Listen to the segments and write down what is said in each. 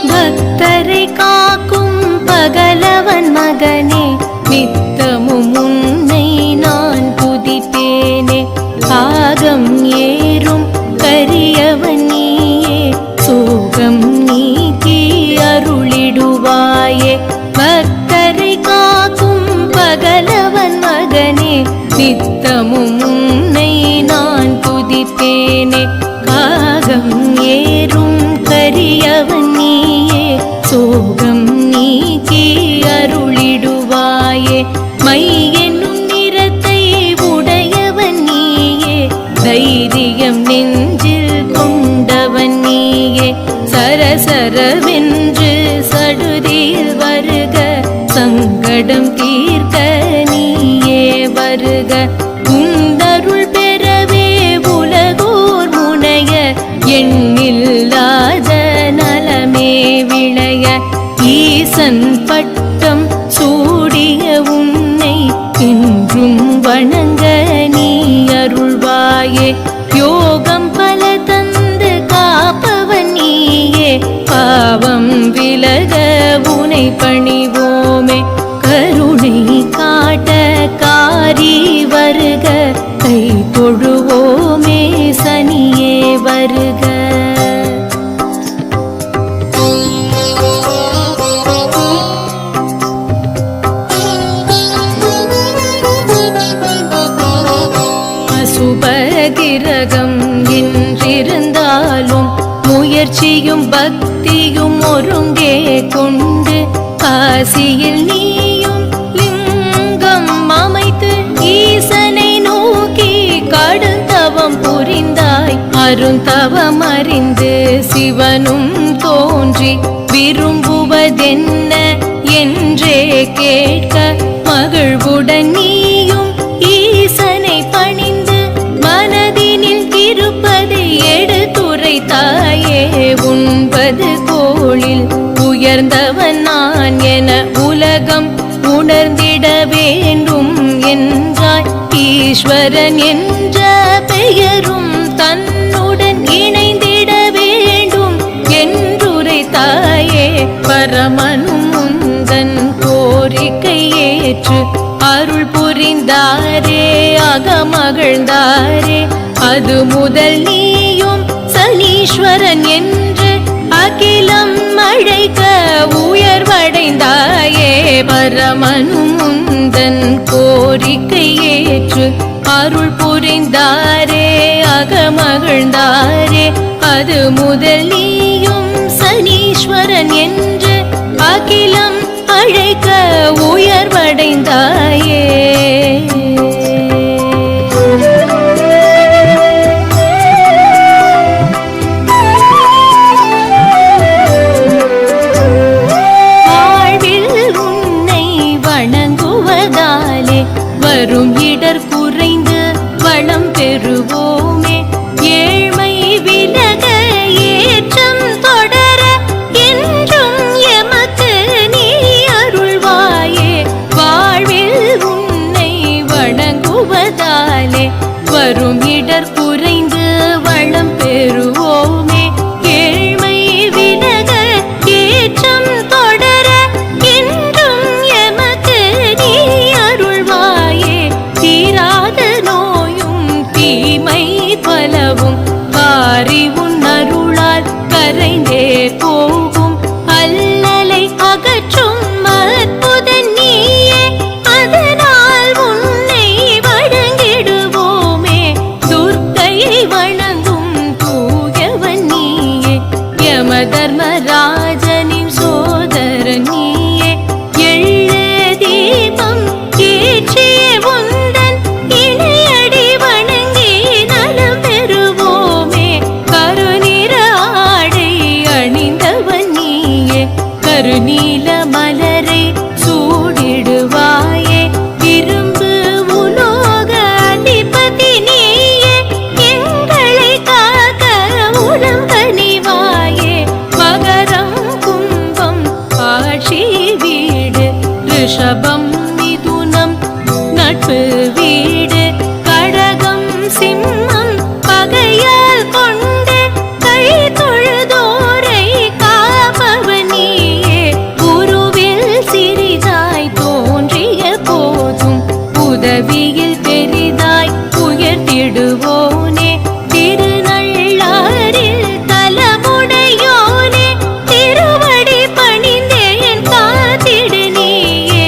பக்தரை காக்கும் பகலவன் மகனே, நித்தமும் உன்னை நான் துதிப்பேனே. பாகம் ஏறும் கரியவன் நீயே, சோகம் நீக்கி அருளிடுவாயே. பக்தரை காக்கும் பகலவன் மகனே, நித்தமும் உன்னை நான் துதிப்பேனே. காகம் ஏறும் கரியவன் நீயே, சோகம் நீக்கி அருளிடுவாயே. மை என்னும் நிறத்தை உடையவன் நீயே, தைரியம் நெஞ்சில் கொண்டவன் நீயே. சரசரவென்று சடுதியில் வருக, சங்கடம் தீர்க்க நீயே வருக. உந்தருள் பெறவே உலகோர் முனைய, எண்ணில்லாத நலமே விளைய. ஈசன் பட்டம் சூடிய உன்னை இன்றும் வணங்க நீ அருள்வாயே. யோகம் பல தந்து காப்பவன் நீயே, பாவம் விலக உனை பணிவோமே. கருணை காட்ட காரி வருக, கை தொழுவோமே சனியே வருக. அசுபகிரகம் என்றிருந்தாலும் முயற்சியும் பக்தியும் ஒருங்கே கொண்டு, காசியில் நீயும் லிங்கம் அமைத்து ஈசனை நோக்கி கடுந்தவம் புரிந்தாய். அருந்தவம் அறிந்து சிவனும் தோன்றி, விரும்புவதென்ன என்றே கேட்க, மகிழ்வுடன் நீயும் ஈசனை பணிந்து மனதினில் இருப்பதை எடுத்துரைத்தாயே. உண்பது கோளில் உயர்ந்தவன் நான் என உலகம் உணர்ந்திட வேண்டும் என்றாய். ஈஸ்வரன் என்ற பெயரும் தன்னுடன் இணைந்திட வேண்டும் என்றுரைத்தாயே. பரமனும் முந்தன் கோரிக்கை ஏற்று அருள் புரிந்தாரே, அகமகிழ்ந்தாரே. அது முதல் நீயும் சனீஸ்வரன் என்று அகிலம் அழைக்க உயர்வடைந்தாயே. பரமனும் முந்தன் கோரிக்கை ஏற்று அருள் புரிந்தாரே, அகமகிழ்ந்தாரே. அது முதல் நீயும் சனீஸ்வரன் என்று அகிலம் அழைக்க உயர்வடைந்தாயே. வாழ்வில் உன்னை வணங்குவதாலே வரும் இடர் குறைந்து வளம் பெறுவோமே. ஏழ்மை விலக ஏற்றம் தொடர என்றும் எமக்கு நீ அருள்வாயே. வாழ்வில் உன்னை வணங்குவதாலே வரும் இடர் குறைந்து வளம் பெறுவோமே. ஏழ்மை விலக ஏற்றம் தொடர என்றும் எமக்கு நீ அருள்வாயே. தீரா கருப்பு வீடு கடகம் சிம்மம் பகையால் கொண்டு கை தொழுதோரை காப்பவனியே குருவில் சிறிதாய் தோன்றிய போதும் உதவியில் பெரிதாய் உயர்த்திடுவோனே திருநள்ளாரில் தலமுடையோனே திருவடி பணிந்தேன் காத்திடு நீயே.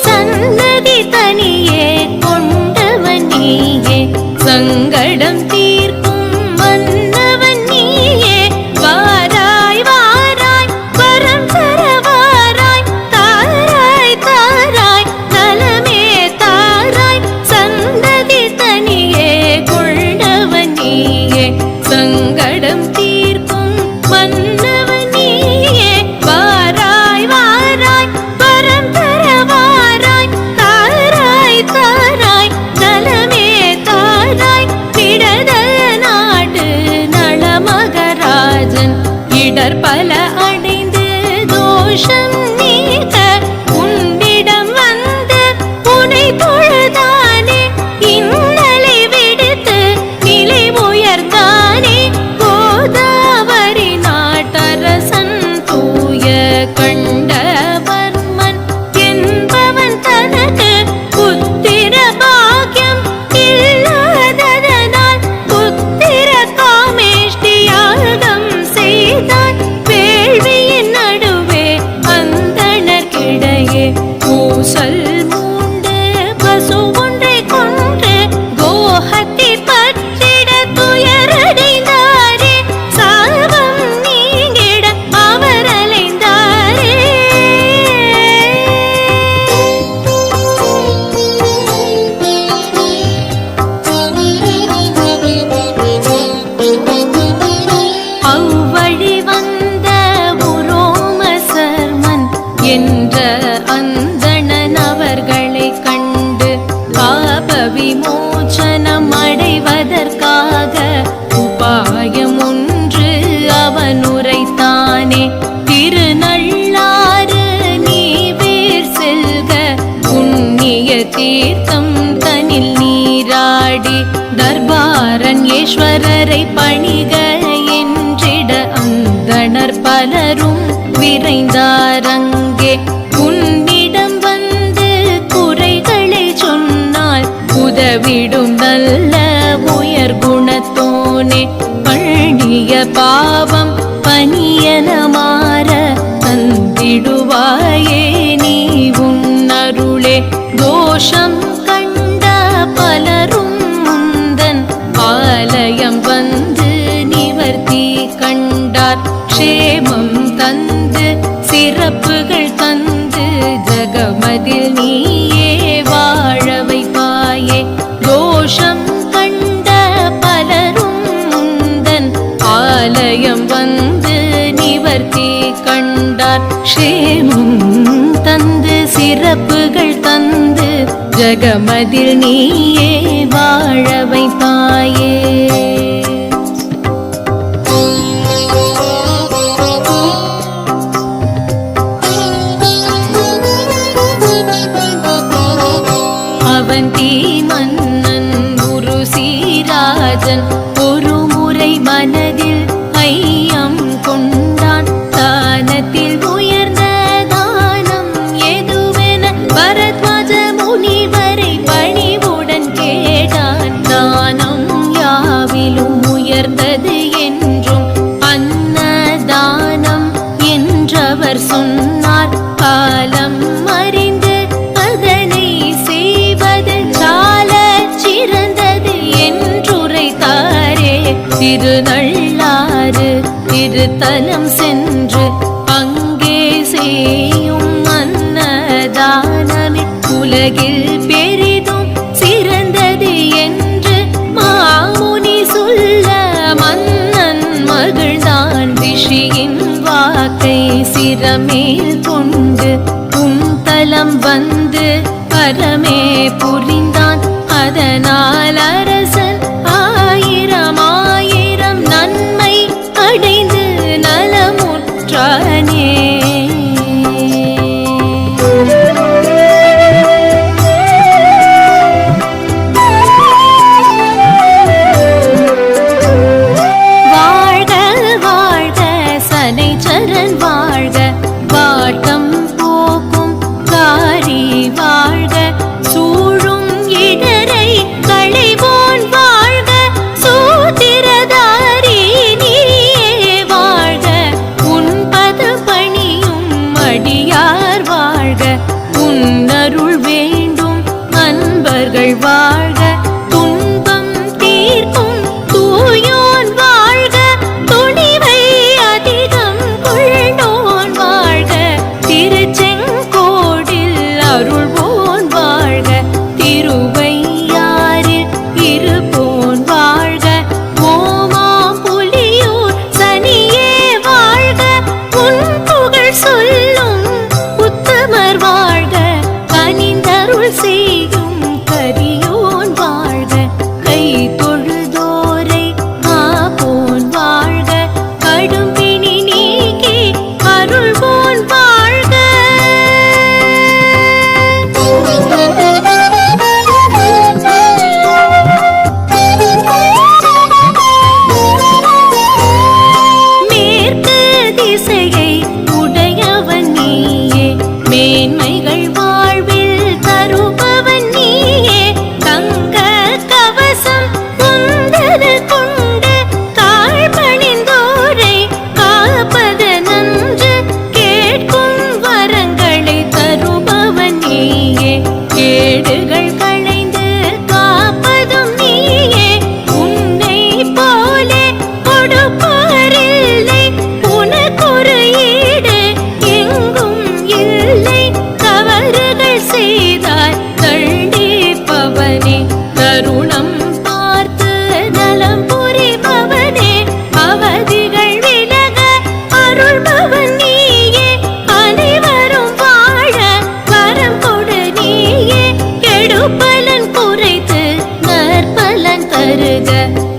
சன்னதி தனியே கொண்டவன் நீயே சங்கடம் தீர்க்கும் மன்னவன் நீயே வாராய் வாராய் வரம் தரவாராய் தாராய் தாராய் நலமே தாராய் சந்ததி தனியே கொண்டவன் நீயே சங்கடம் தீர்க்கும் மன்னவன் நீயே வாராய் வாராய் வரம் தரவாராய் தாராய் தாராய் நலமே தாராய் இடத நாடு நளமகராஜன் இடர் பல அடைந்து தோஷம் நீக்க உன்னிடம் வந்து உனை தொழுதானே இன்னலை விடுத்து நிலை உயர்ந்தானே கோதாவரி நாட்டரசன் தூய கண்டவர்மன் என்பவன் தனக்கு புத்திர பாக்கியம் இல்லாததனால் புத்திர காமேஷ்டியாகம் செய்தான் வேள்வியின் நடுவே அந்தணர்க்கிடையே பூசல் மூண்டு பசு ஒன்றை கொன்று கோஹத்தி பற்றிட துயரடைந்தாரே சாபம் நீங்கிட அவர் அலைந்தாரே. அவ்வழி வந்த உரோம சர்மன் என்ற அந்தணன் அவர்களை கண்டு பாப விமோசனம் அடைவதற்காக உபாயம் ஒன்று அவன் உரைத்தானே திருநள்ளாறு நீ வேர் செல்க புண்ணிய தீர்த்தம் தனில் நீராடி தர்பாரன் ஈஸ்வரரை பணிக என்றிட அந்தணர் பலரும் விரைந்தாரங்கே உன்னிடம் வந்து குறைகளை சொன்னால் உதவிடும் நல்ல உயர் குணத்தோனே பணிய பாவம் பனியன மாற தந்திடுவாயே நீ உன்னருளே தோஷம் கண்ட பலரும் முந்தன் ஆலயம் வந்து நிவர்த்தி கண்டார் க்ஷேமம் தந்து சிறப்புகள் தந்து ஜகமதில் நீயே வாழ வைப்பாயே தோஷம் கண்ட பலரும் முந்தன் ஆலயம் வந்து நிவர்த்தி கண்டார் க்ஷேமம் தந்து சிறப்புகள் தந்து ஜகமதில் நீயே வாழ வைப்பாயே. அவந்தி மன்னன் உருசிராஜன் ஒரு முறை மனதில் ஐயம் கொண்டான் தானத்தில் உயர்ந்த தானம் எதுவென பரத்வாஜ முனிவரை பணிவுடன் கேட்டான் தானம் யாவிலும் உயர்ந்தது என்றும் அன்னதானம் என்றவர் சொன்னார் காலம் அறிந்து அதனை செய்வது சால சிறந்தது என்றுரைத்தாரே திருநள்ளாறு திருத்தலம் சென்று அங்கே செய்யும் அன்னதானமே உலகில் பெரிதும் சிறந்தது என்று மாமுனி சொல்ல மன்னன் மகிழ்ந்தான் ரிஷியின் வாக்கை சிரமேல் கொண்டு தலம் வந்து பரமே புரிந்தான் அதனால் அரசன் ஆயிரமாய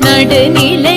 நடுநிலை